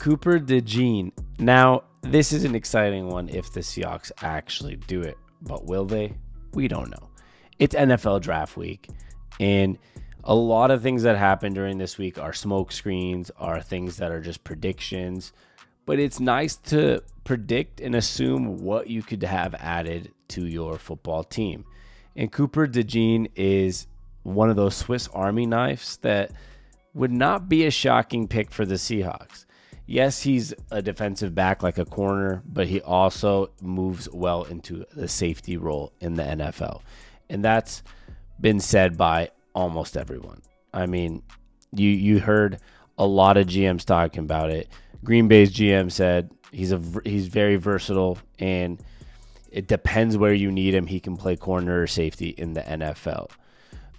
Cooper DeJean. Now, this is an exciting one if the Seahawks actually do it, but will they? We don't know. It's NFL draft week, and a lot of things that happen during this week are smoke screens, are things that are just predictions, but it's nice to predict and assume what you could have added to your football team. And Cooper DeJean is one of those Swiss Army knives that would not be a shocking pick for the Seahawks. Yes, he's a defensive back like a corner, but he also moves well into the safety role in the NFL. And that's been said by almost everyone. I mean, you heard a lot of GMs talking about it. Green Bay's GM said he's very versatile, and it depends where you need him. He can play corner or safety in the NFL.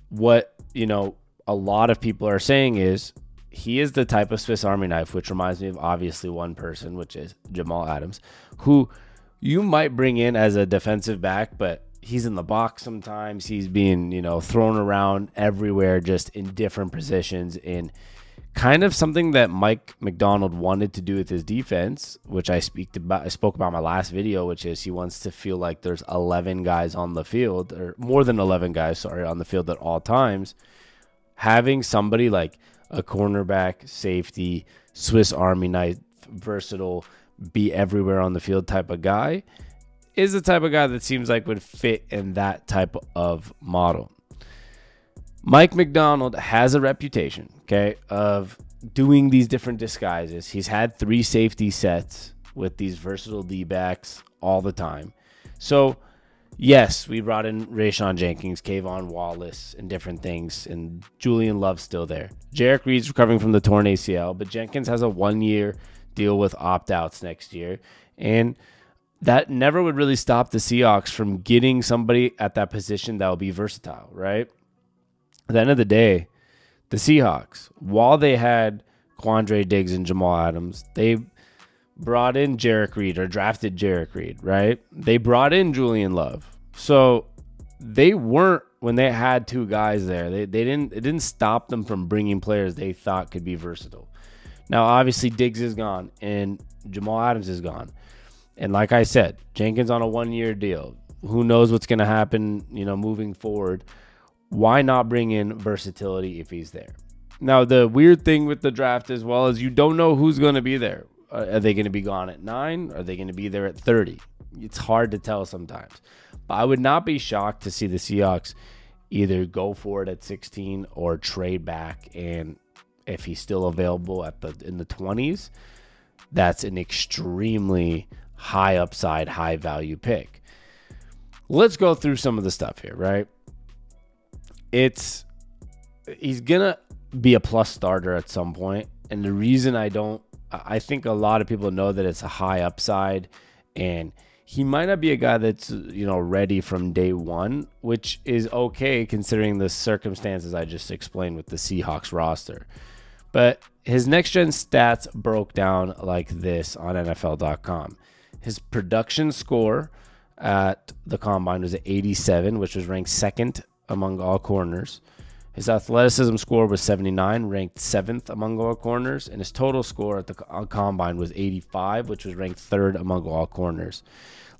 What, a lot of people are saying is he is the type of Swiss Army knife, which reminds me of obviously one person, which is Jamal Adams, who you might bring in as a defensive back, but he's in the box sometimes. He's being, thrown around everywhere, just in different positions, and kind of something that Mike Macdonald wanted to do with his defense, which I spoke about in my last video, which is he wants to feel like there's 11 guys on the field, or more than 11 guys, on the field at all times. Having somebody like a cornerback, safety, Swiss Army knife, versatile, be everywhere on the field type of guy is the type of guy that seems like would fit in that type of model. Mike Macdonald has a reputation, of doing these different disguises. He's had 3 safety sets with these versatile D-backs all the time. So, yes, we brought in Rayshon Jenkins, Kayvon Wallace, and different things, and Julian Love's still there. Jarek Reed's recovering from the torn ACL, but Jenkins has a 1-year deal with opt-outs next year, and that never would really stop the Seahawks from getting somebody at that position that will be versatile, right? At the end of the day, the Seahawks, while they had Quandre Diggs and Jamal Adams, they brought in Jarek Reed, or drafted Jarek Reed, right? They brought in Julian Love. So they weren't, when they had 2 guys there, it didn't stop them from bringing players they thought could be versatile. Now, obviously, Diggs is gone and Jamal Adams is gone. And like I said, Jenkins on a 1-year deal. Who knows what's going to happen, moving forward. Why not bring in versatility if he's there? Now, the weird thing with the draft as well is you don't know who's going to be there. Are they going to be gone at 9? Are they going to be there at 30? It's hard to tell sometimes. But I would not be shocked to see the Seahawks either go for it at 16 or trade back. And if he's still available in the 20s, that's an extremely high upside, high value pick. Let's go through some of the stuff here, right? He's going to be a plus starter at some point. And the reason I think a lot of people know that it's a high upside, and he might not be a guy that's, ready from day one, which is okay considering the circumstances I just explained with the Seahawks roster. But his next-gen stats broke down like this on NFL.com. His production score at the Combine was 87, which was ranked 2nd among all corners. His athleticism score was 79, ranked 7th among all corners, and his total score at the Combine was 85, which was ranked 3rd among all corners.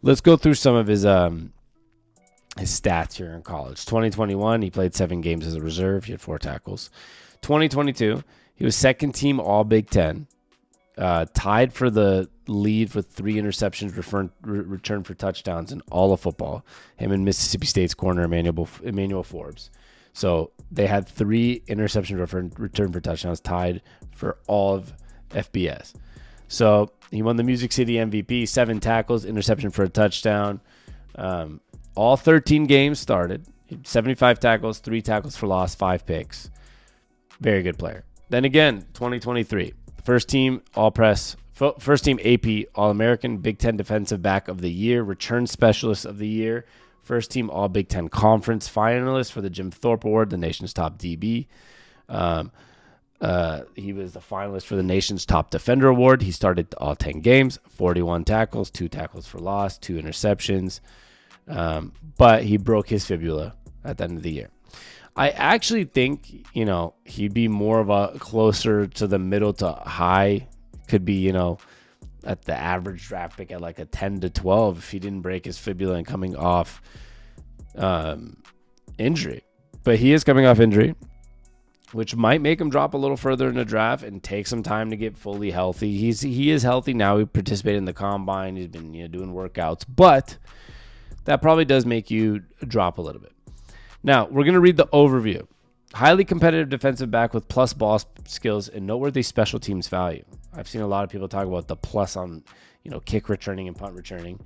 Let's go through some of his stats here in college. 2021, he played 7 games as a reserve. He had 4 tackles. 2022, he was 2nd team All Big Ten, tied for the lead with 3 interceptions returned for touchdowns in all of football. Him and Mississippi State's corner Emmanuel Forbes. So they had 3 interceptions returned for touchdowns, tied for all of FBS. So he won the Music City MVP, 7 tackles, interception for a touchdown. All 13 games started. 75 tackles, 3 tackles for loss, 5 picks. Very good player. Then again, 2023, first team All-Press, first team AP All-American, Big Ten Defensive Back of the Year, Return Specialist of the Year, first team All Big Ten Conference finalist for the Jim Thorpe Award, the nation's top DB. He was the finalist for the nation's top defender award. He started all 10 games, 41 tackles, 2 tackles for loss, 2 interceptions. But he broke his fibula at the end of the year. I actually think, he'd be more of a closer to the middle to high could be, at the average draft pick at like a 10 to 12 if he didn't break his fibula and coming off injury. But he is coming off injury, which might make him drop a little further in the draft and take some time to get fully healthy. He is healthy now. He participated in the combine. He's been doing workouts, but that probably does make you drop a little bit. Now, we're going to read the overview. Highly competitive defensive back with plus ball skills and noteworthy special teams value. I've seen a lot of people talk about the plus on, kick returning and punt returning.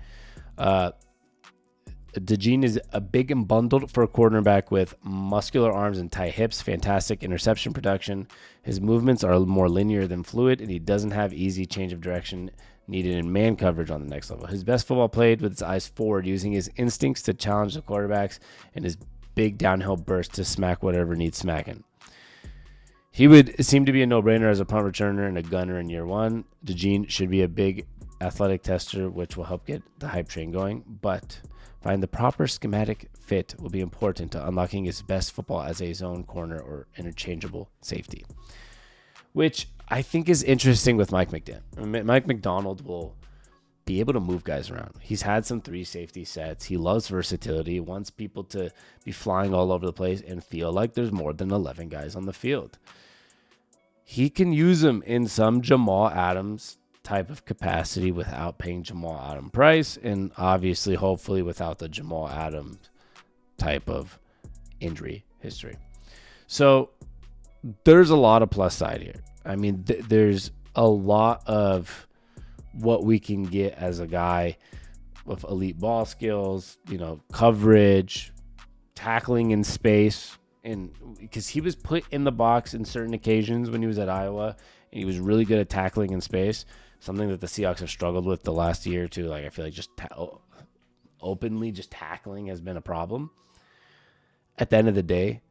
DeJean is a big and bundled for a cornerback with muscular arms and tight hips, fantastic interception production. His movements are more linear than fluid, and he doesn't have easy change of direction needed in man coverage on the next level. His best football played with his eyes forward, using his instincts to challenge the quarterbacks and his big downhill burst to smack whatever needs smacking. He would seem to be a no-brainer as a punt returner and a gunner in year one. DeJean should be a big athletic tester, which will help get the hype train going, but find the proper schematic fit will be important to unlocking his best football as a zone corner or interchangeable safety, which I think is interesting with Mike McDaniel. Mike Macdonald will be able to move guys around. He's had some 3 safety sets. He loves versatility. He wants people to be flying all over the place and feel like there's more than 11 guys on the field. He can use them in some Jamal Adams type of capacity without paying Jamal Adams price, and obviously, hopefully, without the Jamal Adams type of injury history. So there's a lot of plus side here. I mean, there's a lot of what we can get as a guy with elite ball skills, coverage, tackling in space, and because he was put in the box in certain occasions when he was at Iowa, and he was really good at tackling in space. Something that the Seahawks have struggled with the last year or two. Like, I feel like just openly just tackling has been a problem. At the end of the day,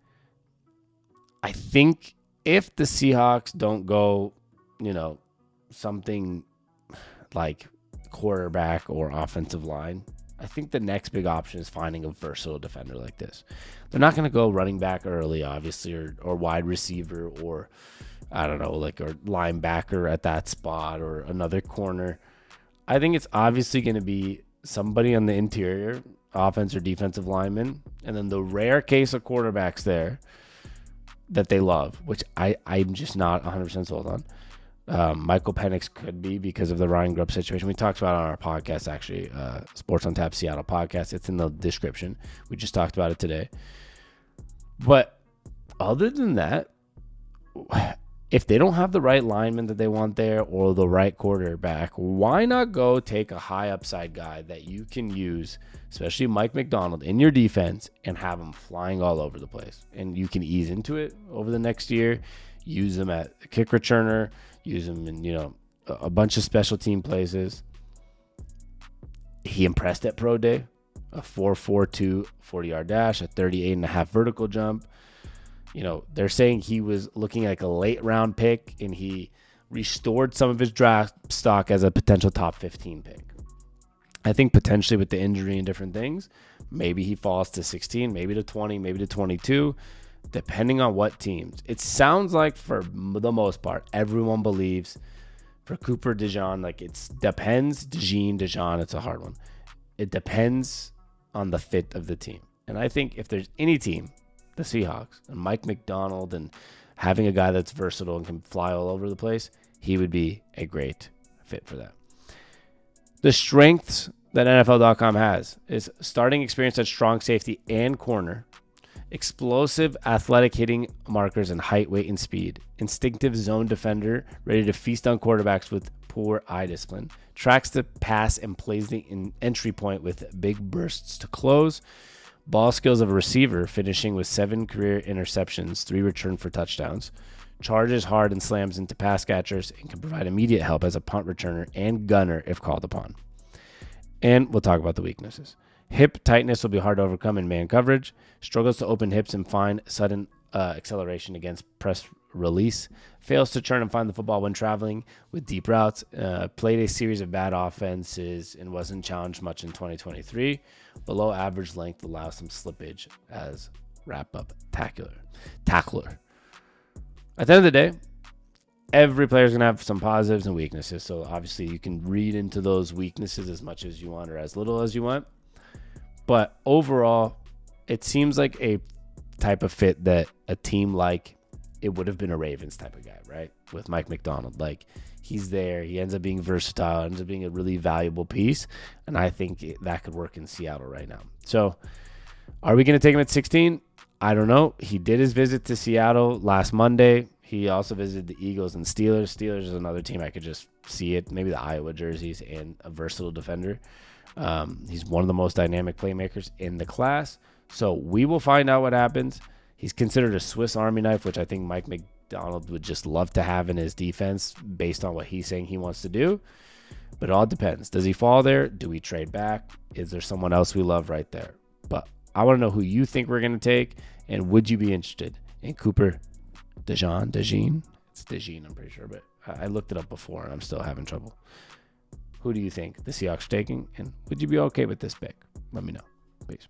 I think if the Seahawks don't go, something like quarterback or offensive line, I think the next big option is finding a versatile defender like this. They're not going to go running back early, obviously, or wide receiver, or I don't know, like a linebacker at that spot or another corner. I think it's obviously going to be somebody on the interior, offense or defensive lineman, and then the rare case of quarterbacks there that they love, which I'm just not 100% sold on. Michael Penix could be because of the Ryan Grubb situation. We talked about it on our podcast, actually, Sports on Tap Seattle podcast. It's in the description. We just talked about it today. But other than that, if they don't have the right lineman that they want there or the right quarterback, why not go take a high upside guy that you can use, especially Mike Macdonald, in your defense and have him flying all over the place? And you can ease into it over the next year. Use them at kick returner. Use him in, a bunch of special team places. He impressed at Pro Day. A 4.42 40-yard dash, a 38.5 vertical jump. They're saying he was looking like a late round pick, and he restored some of his draft stock as a potential top 15 pick. I think potentially with the injury and different things, maybe he falls to 16, maybe to 20, maybe to 22. Depending on what teams. It sounds like for the most part, everyone believes for Cooper DeJean, like it depends. DeJean, it's a hard one. It depends on the fit of the team. And I think if there's any team, the Seahawks, and Mike Macdonald, and having a guy that's versatile and can fly all over the place, he would be a great fit for that. The strengths that NFL.com has is starting experience at strong safety and corner, explosive athletic hitting markers and height, weight, and speed, instinctive zone defender ready to feast on quarterbacks with poor eye discipline, tracks the pass and plays the entry point with big bursts to close, ball skills of a receiver, finishing with 7 career interceptions, 3 returned for touchdowns, charges hard and slams into pass catchers, and can provide immediate help as a punt returner and gunner if called upon. And we'll talk about the weaknesses. Hip tightness will be hard to overcome in man coverage. Struggles to open hips and find sudden acceleration against press release. Fails to turn and find the football when traveling with deep routes. Played a series of bad offenses and wasn't challenged much in 2023. Below average length allows some slippage as wrap-up tackler. At the end of the day, every player's going to have some positives and weaknesses. So obviously you can read into those weaknesses as much as you want or as little as you want. But overall, it seems like a type of fit that a team like it would have been a Ravens type of guy, right? With Mike McDonald. Like, he's there. He ends up being versatile, ends up being a really valuable piece. And I think that could work in Seattle right now. So are we going to take him at 16? I don't know. He did his visit to Seattle last Monday. He also visited the Eagles and Steelers. Steelers is another team I could just see it. Maybe the Iowa jerseys and a versatile defender. He's one of the most dynamic playmakers in the class. So we will find out what happens. He's considered a Swiss Army knife, which I think Mike McDonald would just love to have in his defense based on what he's saying he wants to do. But it all depends. Does he fall there? Do we trade back? Is there someone else we love right there? But I want to know who you think we're going to take, and would you be interested in Cooper DeJean? It's DeJean, I'm pretty sure, but I looked it up before, and I'm still having trouble. Who do you think the Seahawks are taking, and would you be okay with this pick? Let me know. Peace.